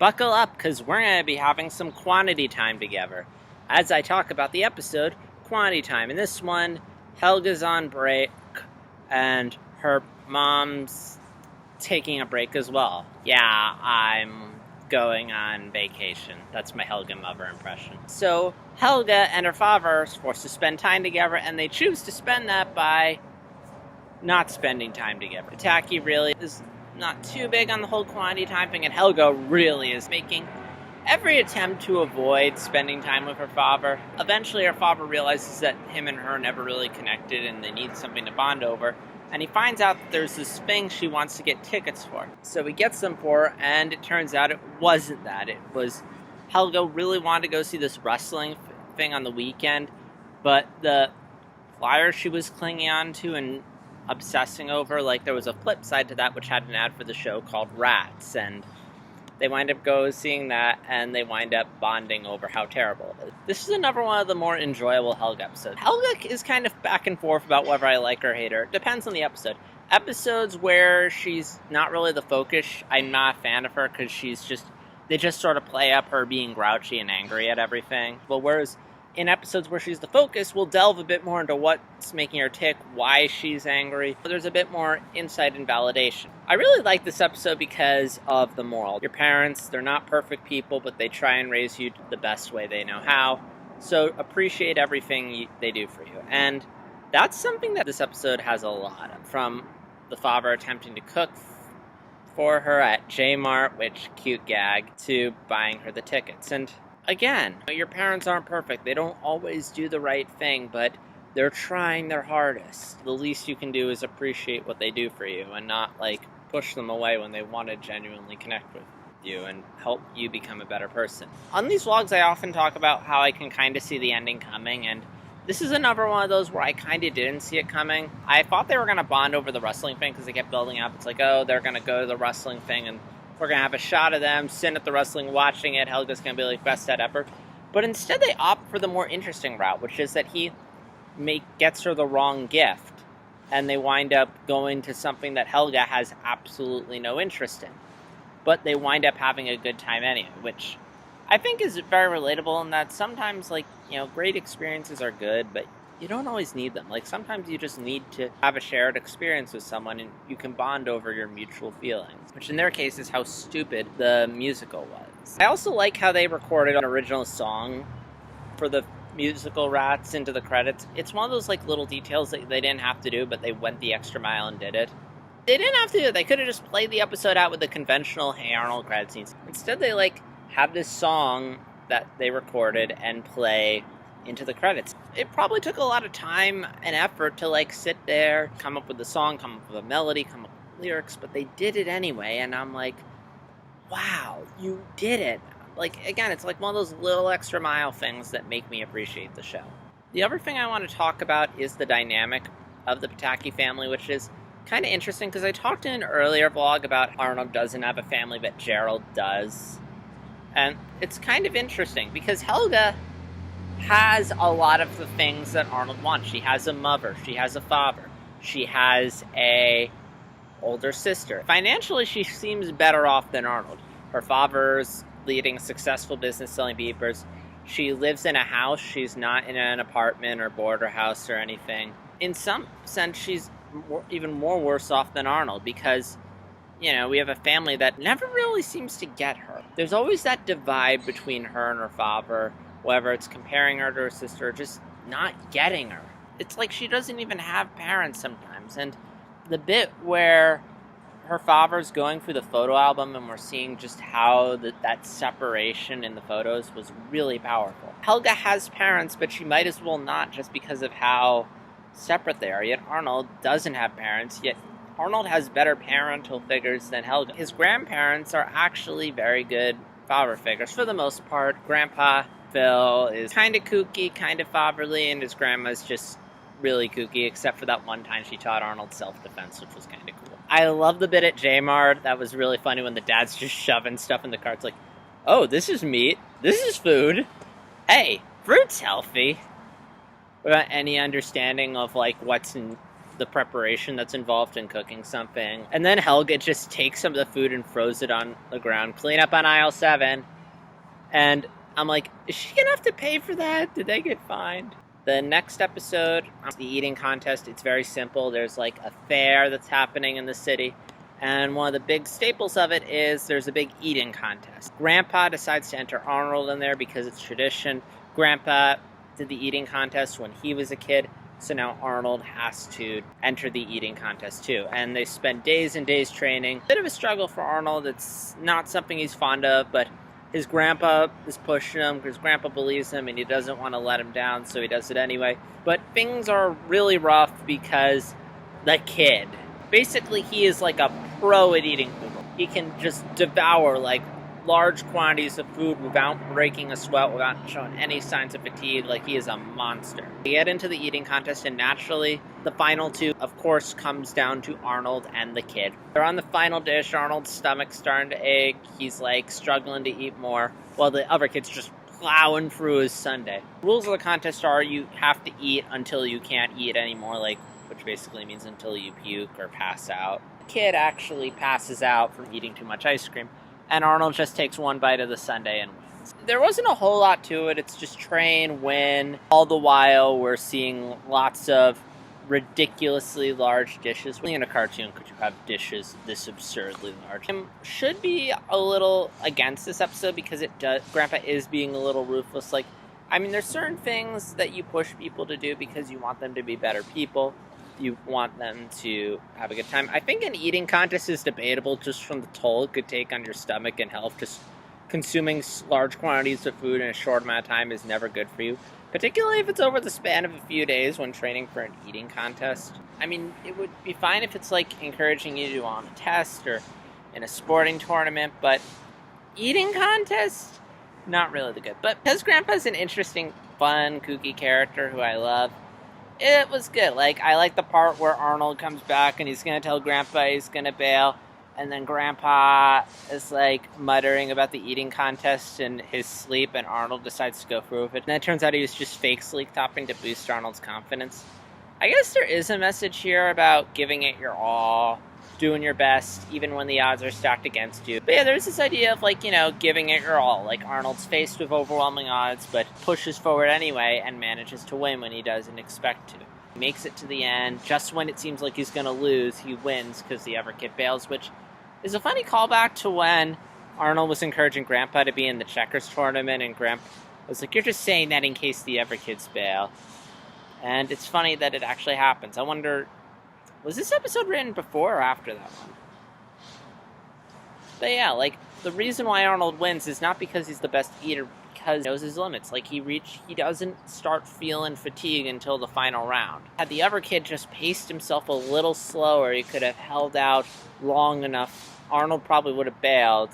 buckle up because we're going to be having some quantity time together as I talk about the episode Quantity Time. In this one, Helga's on break and her mom's taking a break as well. Yeah, I'm going on vacation. That's my Helga mother impression. So Helga and her father are forced to spend time together, and they choose to spend that by not spending time together. Taki really is not too big on the whole quantity time thing, and Helga really is making every attempt to avoid spending time with her father. Eventually her father realizes that him and her never really connected and they need something to bond over, and he finds out that there's this thing she wants to get tickets for. So he gets them for her, and it turns out it wasn't that. It was Helga really wanted to go see this wrestling thing on the weekend, but the flyer she was clinging on to and obsessing over, like, there was a flip side to that which had an ad for the show called Rats, and they wind up seeing that, and they wind up bonding over how terrible it is. This is another one of the more enjoyable Helga episodes. Helga is kind of back and forth about whether I like her or hate her. Depends on the episode. Episodes where she's not really the focus, I'm not a fan of her because they just sort of play up her being grouchy and angry at everything. But whereas in episodes where she's the focus, we'll delve a bit more into what's making her tick, why she's angry. There's a bit more insight and validation. I really like this episode because of the moral. Your parents, they're not perfect people, but they try and raise you the best way they know how. So appreciate everything they do for you. And that's something that this episode has a lot of. From the father attempting to cook for her at J-Mart, which cute gag, to buying her the tickets. And again, your parents aren't perfect. They don't always do the right thing, but they're trying their hardest. The least you can do is appreciate what they do for you and not, push them away when they want to genuinely connect with you and help you become a better person. On these vlogs, I often talk about how I can kind of see the ending coming, and this is another one of those where I kind of didn't see it coming. I thought they were going to bond over the wrestling thing because they kept building up. It's like, oh, they're going to go to the wrestling thing, and we're going to have a shot of them sitting at the wrestling watching it. Helga's going to be like, best set ever. But instead they opt for the more interesting route, which is that he gets her the wrong gift. And they wind up going to something that Helga has absolutely no interest in. But they wind up having a good time anyway, which I think is very relatable in that sometimes, great experiences are good, but you don't always need them. Sometimes you just need to have a shared experience with someone and you can bond over your mutual feelings, which in their case is how stupid the musical was. I also like how they recorded an original song for the musical Rats into the credits. It's one of those little details that they didn't have to do, but they went the extra mile and did it. They didn't have to do it. They could have just played the episode out with the conventional Hey Arnold credit scenes. Instead they have this song that they recorded and play into the credits. It probably took a lot of time and effort to sit there, come up with the song, come up with a melody, come up with lyrics, but they did it anyway, and I'm like, wow, you did it. Again, it's one of those little extra mile things that make me appreciate the show. The other thing I want to talk about is the dynamic of the Pataki family, which is kind of interesting because I talked in an earlier vlog about Arnold doesn't have a family, but Gerald does. And it's kind of interesting because Helga has a lot of the things that Arnold wants. She has a mother, she has a father, she has a older sister. Financially, she seems better off than Arnold. Her father's leading a successful business selling beepers. She lives in a house. She's not in an apartment or boarder house or anything. In some sense, she's even more worse off than Arnold because, we have a family that never really seems to get her. There's always that divide between her and her father, whether it's comparing her to her sister or just not getting her. It's like she doesn't even have parents sometimes. And the bit where her father's going through the photo album and we're seeing just how that separation in the photos was really powerful. Helga has parents, but she might as well not just because of how separate they are. Yet Arnold doesn't have parents, yet Arnold has better parental figures than Helga. His grandparents are actually very good father figures for the most part. Grandpa Phil is kind of kooky, kind of fatherly, and his grandma's just really kooky, except for that one time she taught Arnold self-defense, which was kind of cool. I love the bit at J-Mart. That was really funny when the dad's just shoving stuff in the cart. It's like, oh, this is meat. This is food. Hey, fruit's healthy. Without any understanding of, what's the preparation that's involved in cooking something. And then Helga just takes some of the food and throws it on the ground. Clean up on aisle 7. And I'm like, is she gonna have to pay for that? Did they get fined? The next episode, the eating contest, it's very simple. There's like a fair that's happening in the city. And one of the big staples of it is there's a big eating contest. Grandpa decides to enter Arnold in there because it's tradition. Grandpa did the eating contest when he was a kid. So now Arnold has to enter the eating contest too. And they spend days and days training. Bit of a struggle for Arnold. It's not something he's fond of, but his grandpa is pushing him because grandpa believes him and he doesn't want to let him down, so he does it anyway. But things are really rough because the kid, basically he is like a pro at eating food. He can just devour like large quantities of food without breaking a sweat, without showing any signs of fatigue. Like, he is a monster. They get into the eating contest, and naturally, the final two, of course, comes down to Arnold and the kid. They're on the final dish. Arnold's stomach's starting to ache. He's, like, struggling to eat more, while the other kid's just plowing through his sundae. The rules of the contest are you have to eat until you can't eat anymore, like, which basically means until you puke or pass out. The kid actually passes out from eating too much ice cream, and Arnold just takes one bite of the sundae and wins. There wasn't a whole lot to it. It's just train, win. All the while, we're seeing lots of ridiculously large dishes. Only in a cartoon could you have dishes this absurdly large. I should be a little against this episode because Grandpa is being a little ruthless. Like, I mean, there's certain things that you push people to do because you want them to be better people. You want them to have a good time. I think an eating contest is debatable just from the toll it could take on your stomach and health. Just consuming large quantities of food in a short amount of time is never good for you, particularly if it's over the span of a few days when training for an eating contest. I mean, it would be fine if it's like encouraging you to do on a test or in a sporting tournament, but eating contest, not really the good. But because Grandpa's an interesting, fun, kooky character who I love, it was good. Like, I like the part where Arnold comes back and he's going to tell Grandpa he's going to bail. And then Grandpa is, like, muttering about the eating contest in his sleep, and Arnold decides to go through with it. And it turns out he was just fake sleep topping to boost Arnold's confidence. I guess there is a message here about giving it your all, doing your best, even when the odds are stacked against you. But yeah, there's this idea of, like, you know, giving it your all. Like, Arnold's faced with overwhelming odds, but pushes forward anyway and manages to win when he doesn't expect to. He makes it to the end. Just when it seems like he's going to lose, he wins because the other kid bails, which is a funny callback to when Arnold was encouraging Grandpa to be in the checkers tournament, and Grandpa was like, you're just saying that in case the other kids bail. And it's funny that it actually happens. I wonder, was this episode written before or after that one? But yeah, like, the reason why Arnold wins is not because he's the best eater, because he knows his limits. Like, he doesn't start feeling fatigue until the final round. Had the other kid just paced himself a little slower, he could have held out long enough. Arnold probably would have bailed,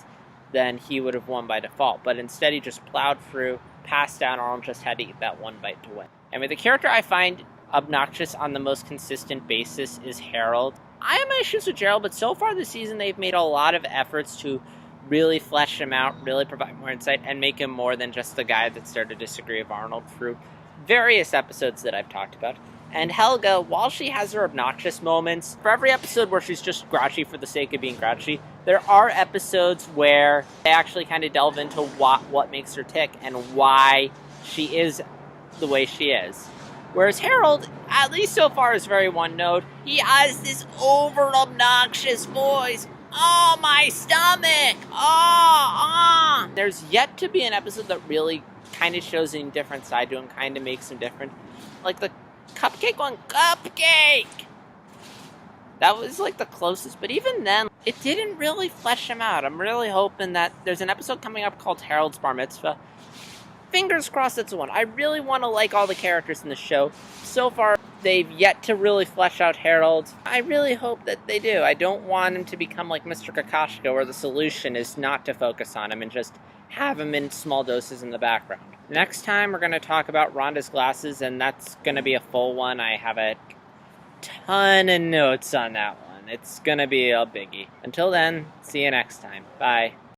then he would have won by default. But instead, he just plowed through, passed out, Arnold just had to eat that one bite to win. I mean, the character I find obnoxious on the most consistent basis is Harold. I have my issues with Gerald, but so far this season they've made a lot of efforts to really flesh him out, really provide more insight, and make him more than just the guy that started to disagree with Arnold through various episodes that I've talked about. And Helga, while she has her obnoxious moments, for every episode where she's just grouchy for the sake of being grouchy, there are episodes where they actually kind of delve into what makes her tick and why she is the way she is. Whereas Harold, at least so far, is very one-note. He has this over-obnoxious voice. Oh, my stomach! Oh! There's yet to be an episode that really kind of shows a different side to him, kind of makes him different. Like the Cupcake one, Cupcake! That was like the closest, but even then, it didn't really flesh him out. I'm really hoping that there's an episode coming up called Harold's Bar Mitzvah. Fingers crossed it's the one. I really want to like all the characters in the show. So far, they've yet to really flesh out Harold. I really hope that they do. I don't want him to become like Mr. Kakashka, where the solution is not to focus on him and just have him in small doses in the background. Next time, we're going to talk about Rhonda's glasses, and that's going to be a full one. I have a ton of notes on that one. It's going to be a biggie. Until then, see you next time. Bye.